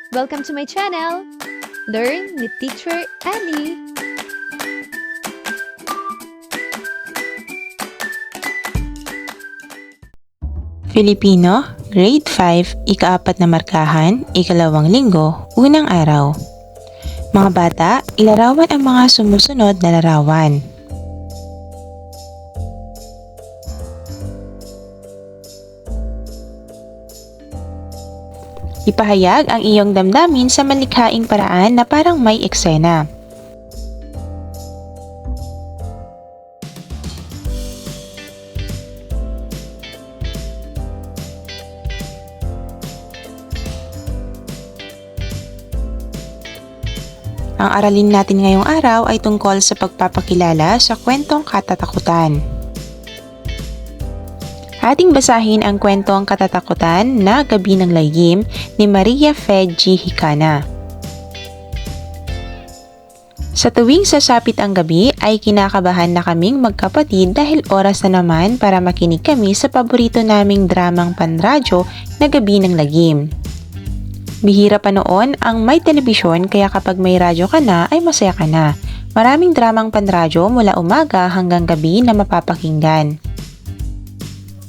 Welcome to my channel! Learn with Teacher Ali! Filipino, Grade 5, ika-4 na markahan, ikalawang linggo, unang araw. Mga bata, ilarawan ang mga sumusunod na larawan. Ipahayag ang iyong damdamin sa malikhaing paraan na parang may eksena. Ang aralin natin ngayong araw ay tungkol sa pagpapakilala sa kwentong katatakutan. Ating basahin ang kwentong katatakutan na Gabi ng Lihim ni Maria Fed G. Hicana. Sa tuwing sasapit ang gabi ay kinakabahan na kaming magkapatid dahil oras na naman para makinig kami sa paborito naming dramang panradyo na Gabi ng Lihim. Bihira pa noon ang may telebisyon kaya kapag may radyo ka na ay masaya ka na. Maraming dramang panradyo mula umaga hanggang gabi na mapapakinggan.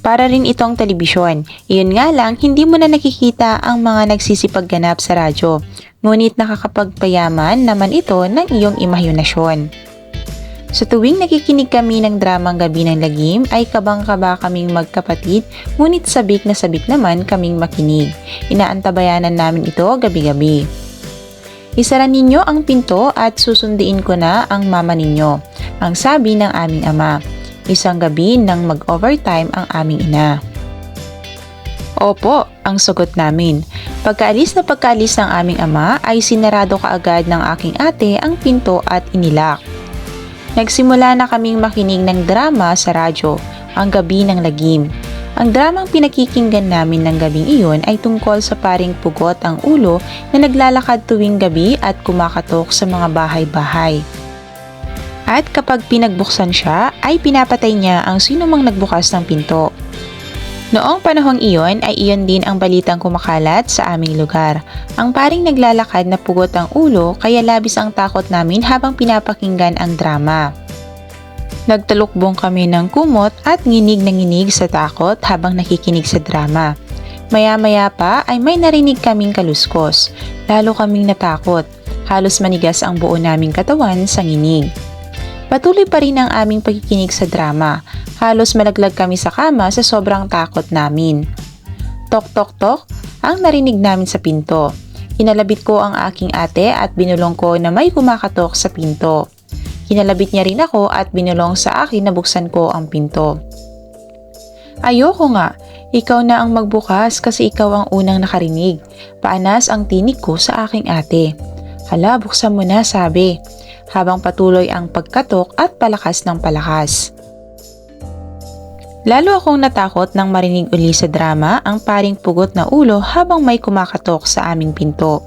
Para rin itong telebisyon, iyon nga lang hindi mo na nakikita ang mga nagsisipagganap sa radyo. Ngunit nakakapagpayaman naman ito ng iyong imahinasyon. Sa tuwing nakikinig kami ng dramang Gabi ng Lihim ay kabang-kaba kaming magkapatid, ngunit sabik na sabik naman kaming makinig. Inaantabayanan namin ito gabi-gabi. Isara ninyo ang pinto at susundiin ko na ang mama ninyo, ang sabi ng aming ama. Isang gabi nang mag-overtime ang aming ina. Opo, ang sagot namin. Pagkaalis ng aming ama ay sinarado kaagad ng aking ate ang pinto at inilak. Nagsimula na kaming makinig ng drama sa radyo, ang Gabi ng Lihim. Ang dramang pinakikinggan namin ng gabing iyon ay tungkol sa paring pugot ang ulo na naglalakad tuwing gabi at kumakatok sa mga bahay-bahay. At kapag pinagbuksan siya, ay pinapatay niya ang sinumang nagbukas ng pinto. Noong panahong iyon ay iyon din ang balitang kumakalat sa aming lugar. Ang paring naglalakad na pugot ang ulo kaya labis ang takot namin habang pinapakinggan ang drama. Nagtalukbong kami ng kumot at nginig na nginig sa takot habang nakikinig sa drama. Maya-maya pa ay may narinig kaming kaluskos. Lalo kaming natakot. Halos manigas ang buo naming katawan sa nginig. Patuloy pa rin ang aming pagkikinig sa drama. Halos malaglag kami sa kama sa sobrang takot namin. Tok tok tok ang narinig namin sa pinto. Kinalabit ko ang aking ate at binulong ko na may kumakatok sa pinto. Kinalabit niya rin ako at binulong sa akin na buksan ko ang pinto. Ayoko nga, ikaw na ang magbukas kasi ikaw ang unang nakarinig. Paanas ang tinig ko sa aking ate. Hala, buksan mo na, sabi. Habang patuloy ang pagkatok at palakas ng palakas. Lalo akong natakot nang marinig uli sa drama ang paring pugot na ulo habang may kumakatok sa aming pinto.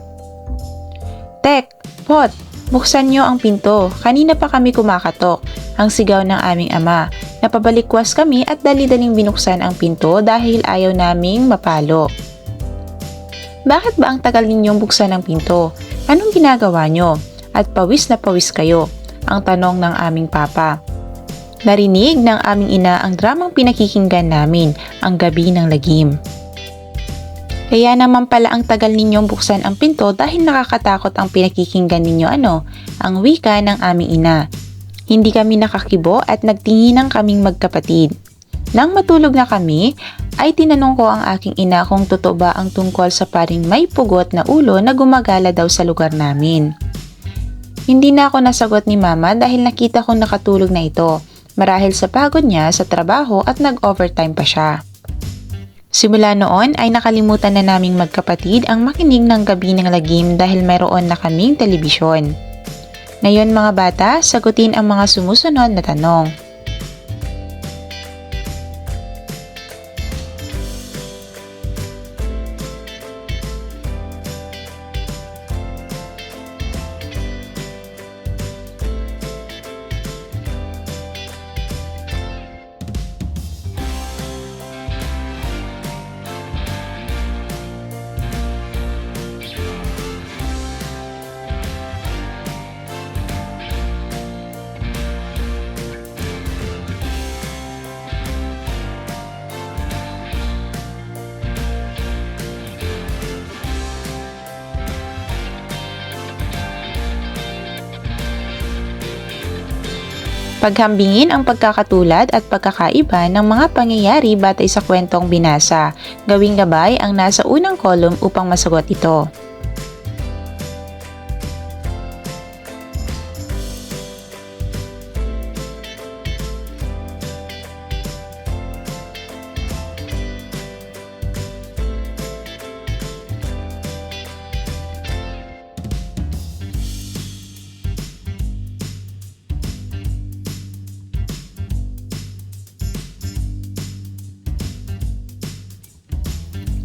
Tek! Pot! Buksan niyo ang pinto. Kanina pa kami kumakatok. Ang sigaw ng aming ama. Napabalikwas kami at dali-daling binuksan ang pinto dahil ayaw naming mapalo. Bakit ba ang tagal ninyong buksan ang pinto? Anong ginagawa nyo? At pawis na pawis kayo, ang tanong ng aming papa. Narinig ng aming ina ang dramang pinakikinggan namin, ang Gabi ng Lihim. Kaya naman pala ang tagal ninyong buksan ang pinto dahil nakakatakot ang pinakikinggan ninyo ang wika ng aming ina. Hindi kami nakakibo at nagtinginan kaming magkapatid. Nang matulog na kami, ay tinanong ko ang aking ina kung totoo ba ang tungkol sa paring may pugot na ulo na gumagala daw sa lugar namin. Hindi na ako nasagot ni mama dahil nakita kong nakatulog na ito, marahil sa pagod niya sa trabaho at nag-overtime pa siya. Simula noon ay nakalimutan na naming magkapatid ang makinig ng Gabi ng Lihim dahil mayroon na kaming telebisyon. Ngayon mga bata, sagutin ang mga sumusunod na tanong. Paghambingin ang pagkakatulad at pagkakaiba ng mga pangyayari batay sa kwentong binasa. Gawing gabay ang nasa unang column upang masagot ito.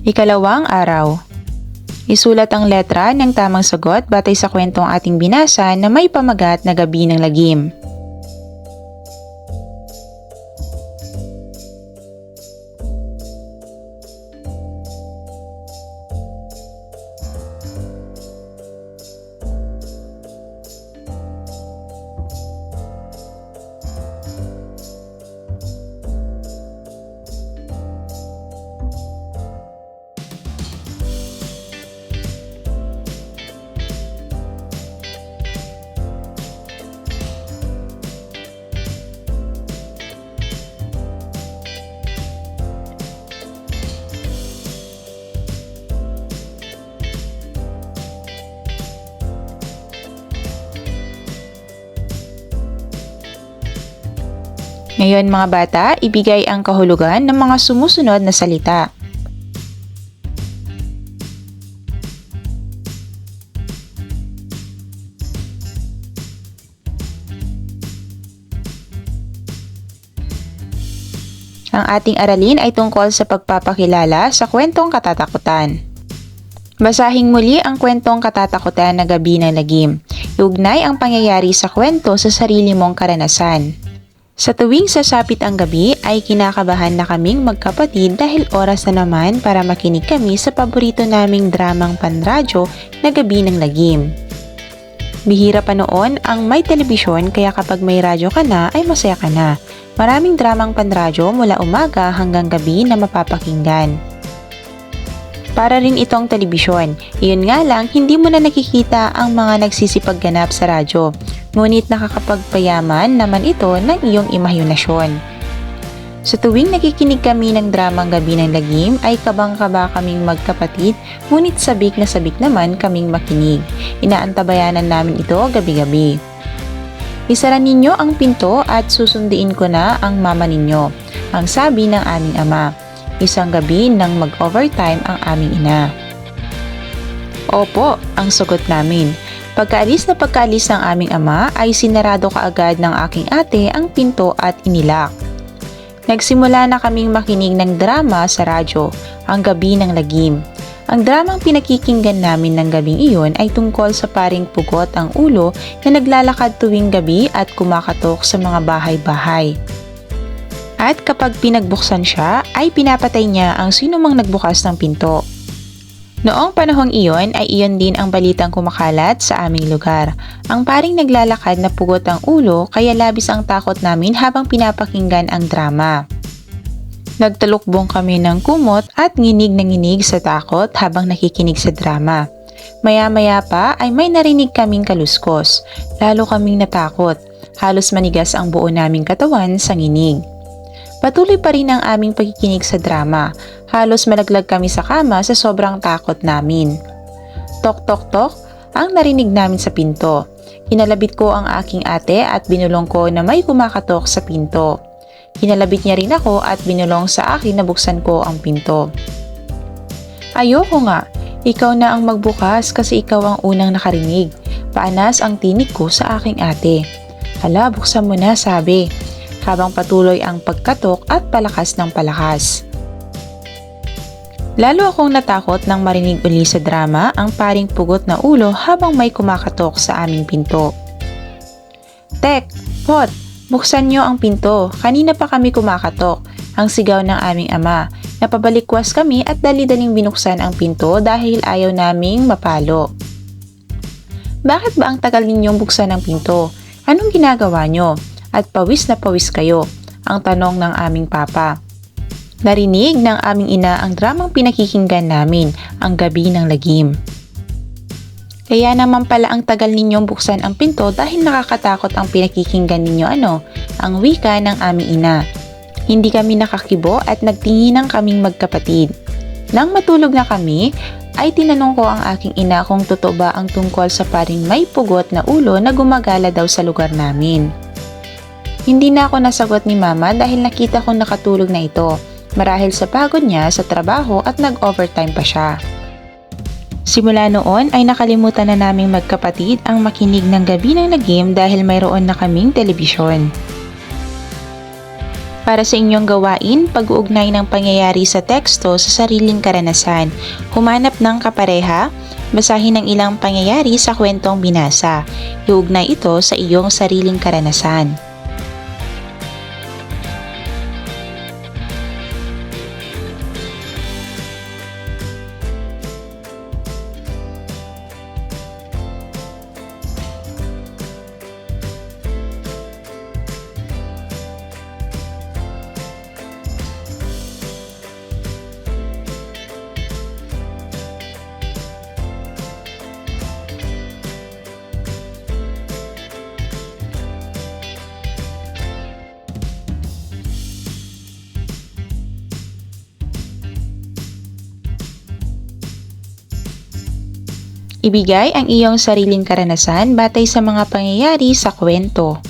Ikalawang araw. Isulat ang letra ng tamang sagot batay sa kwentong ating binasa na may pamagat na Gabi ng Lagim. Ngayon mga bata, ibigay ang kahulugan ng mga sumusunod na salita. Ang ating aralin ay tungkol sa pagpapakilala sa kwentong katatakutan. Basahing muli ang kwentong katatakutan na Gabi ng Lagim. Iugnay ang pangyayari sa kwento sa sarili mong karanasan. Sa tuwing sasapit ang gabi ay kinakabahan na kaming magkapatid dahil oras na naman para makinig kami sa paborito naming dramang panradyo na Gabi ng Lagim. Bihira pa noon ang may telebisyon kaya kapag may radyo ka na ay masaya ka na. Maraming dramang panradyo mula umaga hanggang gabi na mapapakinggan. Para rin itong telebisyon, iyon nga lang hindi mo na nakikita ang mga nagsisipagganap sa radyo. Ngunit nakakapagpayaman naman ito ng iyong imahinasyon. Sa tuwing nakikinig kami ng dramang Gabi ng Lagim ay kabang-kaba kaming magkapatid, ngunit sabik na sabik naman kaming makinig. Inaantabayanan namin ito gabi-gabi. Isara ninyo ang pinto at susundiin ko na ang mama ninyo, ang sabi ng aming ama. Isang gabi nang mag-overtime ang aming ina. Opo, ang sagot namin. Pagkaalis ng aming ama ay sinarado kaagad ng aking ate ang pinto at inilak. Nagsimula na kaming makinig ng drama sa radyo, ang Gabi ng Lagim. Ang dramang pinakikinggan namin ng gabing iyon ay tungkol sa paring pugot ang ulo na naglalakad tuwing gabi at kumakatok sa mga bahay-bahay. At kapag pinagbuksan siya, ay pinapatay niya ang sinumang nagbukas ng pinto. Noong panahong iyon ay iyon din ang balitang kumakalat sa aming lugar. Ang paring naglalakad na pugot ang ulo kaya labis ang takot namin habang pinapakinggan ang drama. Nagtalukbong kami ng kumot at nginig na nginig sa takot habang nakikinig sa drama. Maya-maya pa ay may narinig kaming kaluskos. Lalo kaming natakot. Halos manigas ang buo naming katawan sa nginig. Patuloy pa rin ang aming pagkikinig sa drama. Halos malaglag kami sa kama sa sobrang takot namin. Tok tok tok ang narinig namin sa pinto. Kinalabit ko ang aking ate at binulong ko na may kumakatok sa pinto. Kinalabit niya rin ako at binulong sa akin na buksan ko ang pinto. Ayoko nga, ikaw na ang magbukas kasi ikaw ang unang nakarinig. Paanas ang tinig ko sa aking ate. Hala, buksan mo na, sabi. Habang patuloy ang pagkatok at palakas ng palakas. Lalo akong natakot nang marinig uli sa drama ang paring pugot na ulo habang may kumakatok sa aming pinto. Tek! Pot! Buksan niyo ang pinto. Kanina pa kami kumakatok. Ang sigaw ng aming ama. Napabalikwas kami at dali-daling binuksan ang pinto dahil ayaw naming mapalo. Bakit ba ang tagal ninyong buksan ang pinto? Anong ginagawa nyo? At pawis na pawis kayo, ang tanong ng aming papa. Narinig ng aming ina ang dramang pinakikinggan namin, ang Gabi ng Lagim. Kaya naman pala ang tagal ninyong buksan ang pinto dahil nakakatakot ang pinakikinggan ninyo ang wika ng aming ina. Hindi kami nakakibo at nagtinginan kaming magkapatid. Nang matulog na kami, ay tinanong ko ang aking ina kung totoo ba ang tungkol sa paring may pugot na ulo na gumagala daw sa lugar namin. Hindi na ako nasagot ni mama dahil nakita kong nakatulog na ito, marahil sa pagod niya sa trabaho at nag-overtime pa siya. Simula noon ay nakalimutan na naming magkapatid ang makinig ng gabi ng lagim dahil mayroon na kaming telebisyon. Para sa inyong gawain, pag-uugnay ng pangyayari sa teksto sa sariling karanasan. Humanap ng kapareha, basahin ang ilang pangyayari sa kwentong binasa. Iugnay ito sa iyong sariling karanasan. Ibigay ang iyong sariling karanasan batay sa mga pangyayari sa kwento.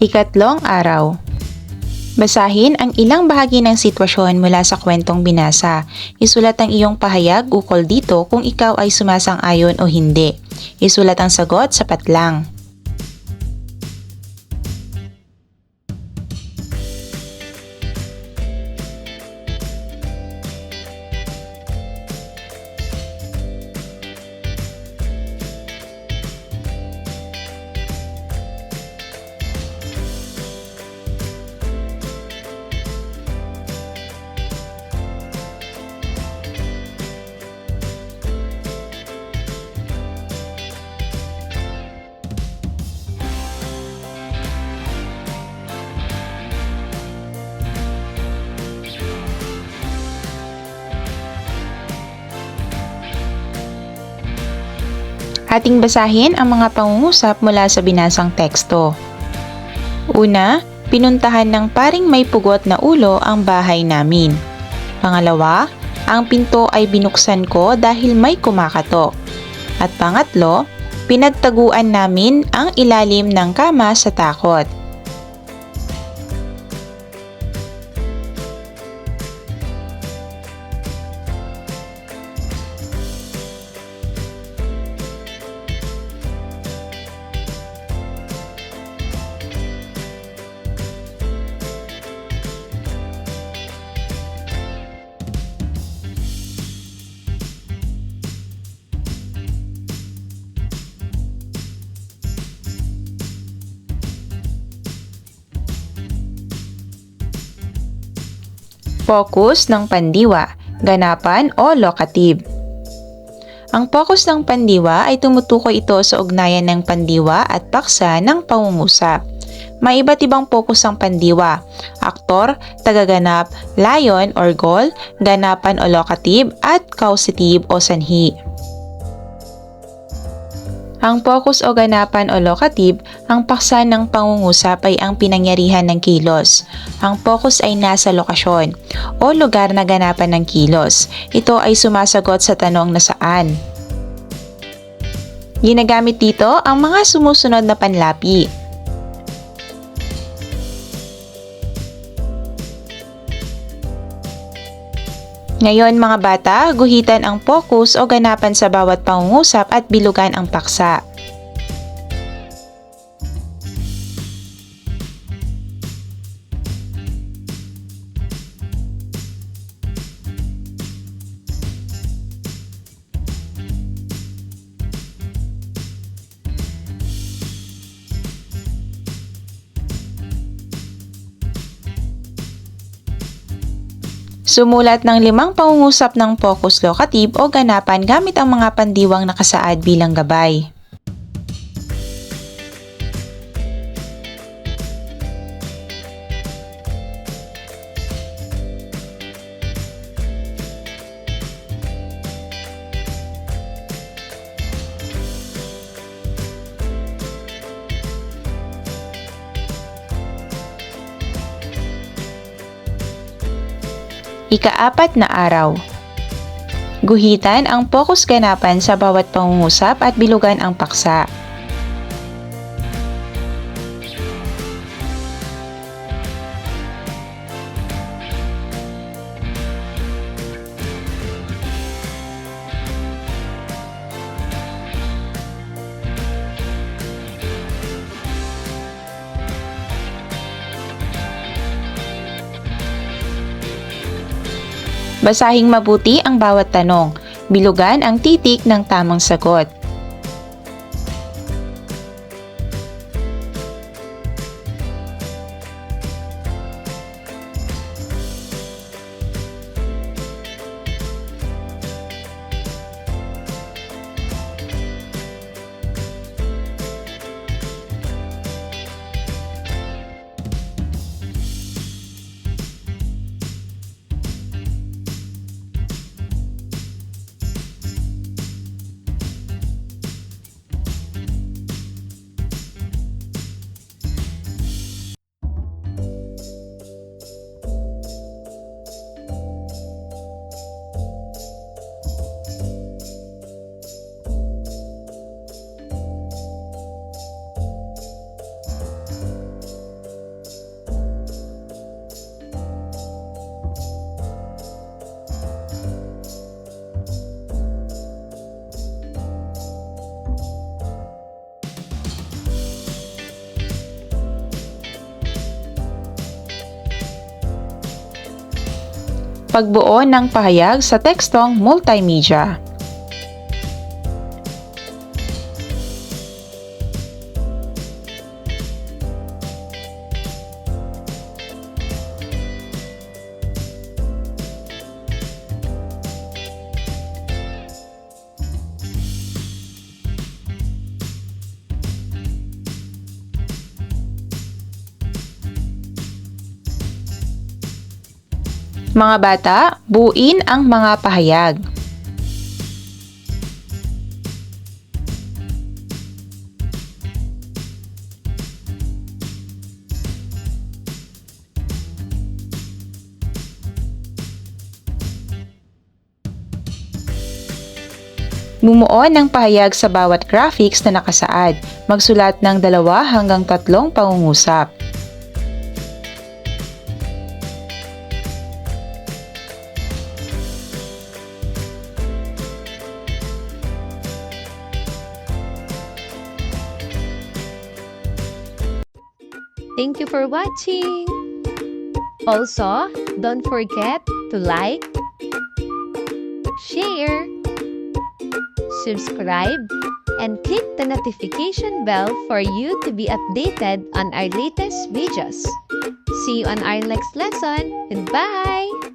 Ikatlong araw. Basahin ang ilang bahagi ng sitwasyon mula sa kwentong binasa. Isulat ang iyong pahayag ukol dito kung ikaw ay sumasang-ayon o hindi. Isulat ang sagot sapat lang. Ating basahin ang mga pangungusap mula sa binasang teksto. Una, pinuntahan ng paring may pugot na ulo ang bahay namin. Pangalawa, ang pinto ay binuksan ko dahil may kumakatok. At pangatlo, pinagtaguan namin ang ilalim ng kama sa takot. Focus ng pandiwa, ganapan o locative. Ang focus ng pandiwa ay tumutukoy ito sa ugnayan ng pandiwa at paksa ng pangungusap. May iba't ibang focus ang pandiwa: aktor, tagaganap, layon or goal, ganapan o locative, at causative o sanhi. Ang focus o ganapan o locative, ang paksa ng pangungusap ay ang pinangyarihan ng kilos. Ang focus ay nasa lokasyon o lugar na ganapan ng kilos. Ito ay sumasagot sa tanong na saan. Ginagamit dito ang mga sumusunod na panlapi. Ngayon mga bata, guhitan ang focus o ganapan sa bawat pangungusap at bilugan ang paksa. Sumulat ng 5 pangungusap ng focus locative o ganapan gamit ang mga pandiwang nakasaad bilang gabay. Ika-4 na araw. Guhitan ang focus ganapan sa bawat pangungusap at bilugan ang paksa. Basahing mabuti ang bawat tanong. Bilugan ang titik ng tamang sagot. Pagbuo ng pahayag sa tekstong multimedia. Mga bata, buuin ang mga pahayag. Bumuo ng pahayag sa bawat graphics na nakasaad. Magsulat ng 2 hanggang 3 pangungusap. Thank you for watching! Also, don't forget to like, share, subscribe, and click the notification bell for you to be updated on our latest videos. See you on our next lesson. Goodbye!